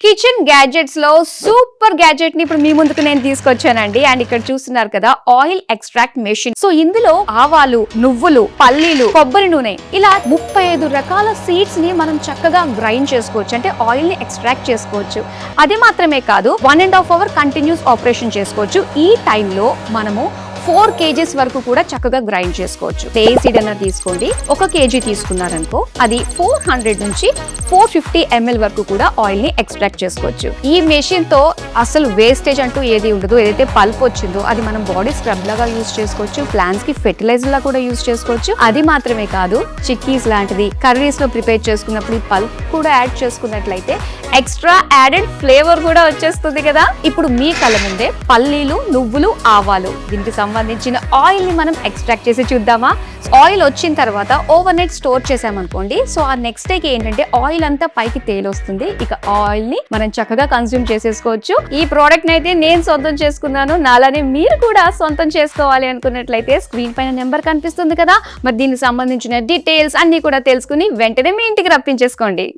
Kitchen gadgets లో super gadget ని ఇప్పుడు మీ ముందుకు నేను తీసుకొచ్చానండి. అండ్ ఇక్కడ చూస్తున్నారు కదా, ఆయిల్ ఎక్స్ట్రాక్ట్ మెషిన్. సో ఇందులో ఆవాలు, నువ్వులు, పల్లీలు, కొబ్బరి నూనె ఇలా 35 రకాల సీడ్స్ ని మనం చక్కగా గ్రైండ్ చేసుకోవచ్చు, అంటే ఆయిల్ ని ఎక్స్ట్రాక్ట్ చేసుకోవచ్చు. అది మాత్రమే కాదు, 1.5 hour కంటిన్యూస్ ఆపరేషన్ చేసుకోవచ్చు. ఈ టైంలో మనము 4 kgs వరకు కూడా చక్కగా గ్రైండ్ చేసుకోవచ్చు. ఏ సీడ్ అన్న తీసుకోండి, 1 kg తీసుకున్నారనుకో అది 400 నుంచి 450 ml వరకు కూడా ఆయిల్ ని ఎక్స్ట్రాక్ట్ చేసుకోవచ్చు. ఈ మెషిన్ తో అసలు వేస్టేజ్ అంటూ ఏది ఉండదు. ఏదైతే పల్ప్ వచ్చిందో అది మనం బాడీ స్క్రబ్ లాగా యూజ్ చేసుకోవచ్చు, ప్లాంట్స్ కి ఫెర్టిలైజర్ లా కూడా యూజ్ చేసుకోవచ్చు. అది మాత్రమే కాదు, చిక్కీస్ లాంటిది కర్రీస్ లో ప్రిపేర్ చేసుకున్నప్పుడు ఈ పల్ప్ కూడా యాడ్ చేసుకున్నట్లయితే ఎక్స్ట్రా యాడెడ్ ఫ్లేవర్ కూడా వచ్చేస్తుంది కదా. ఇప్పుడు మీ కళ్ళ ముందే పల్లీలు, నువ్వులు, ఆవాలు, దీనికి సంబంధించిన ఆయిల్ ని మనం ఎక్స్ట్రాక్ట్ చేసి చూద్దామా. ఆయిల్ వచ్చిన తర్వాత ఓవర్ నైట్ స్టోర్ చేసామనుకోండి, సో ఆ నెక్స్ట్ డేకి ఏంటంటే ఆయిల్ అంతా పైకి తేలొస్తుంది. ఇక ఆయిల్ ని మనం చక్కగా కన్స్యూమ్ చేసేసుకోవచ్చు. ఈ ప్రోడక్ట్ ని అయితే నేను సొంతం చేసుకున్నాను. నాలానే మీరు కూడా సొంతం చేసుకోవాలి అనుకున్నట్లయితే స్క్రీన్ పైన నెంబర్ కనిపిస్తుంది కదా, మరి దీనికి సంబంధించిన డీటెయిల్స్ అన్ని కూడా తెలుసుకుని వెంటనే మీ ఇంటికి రప్పించేసుకోండి.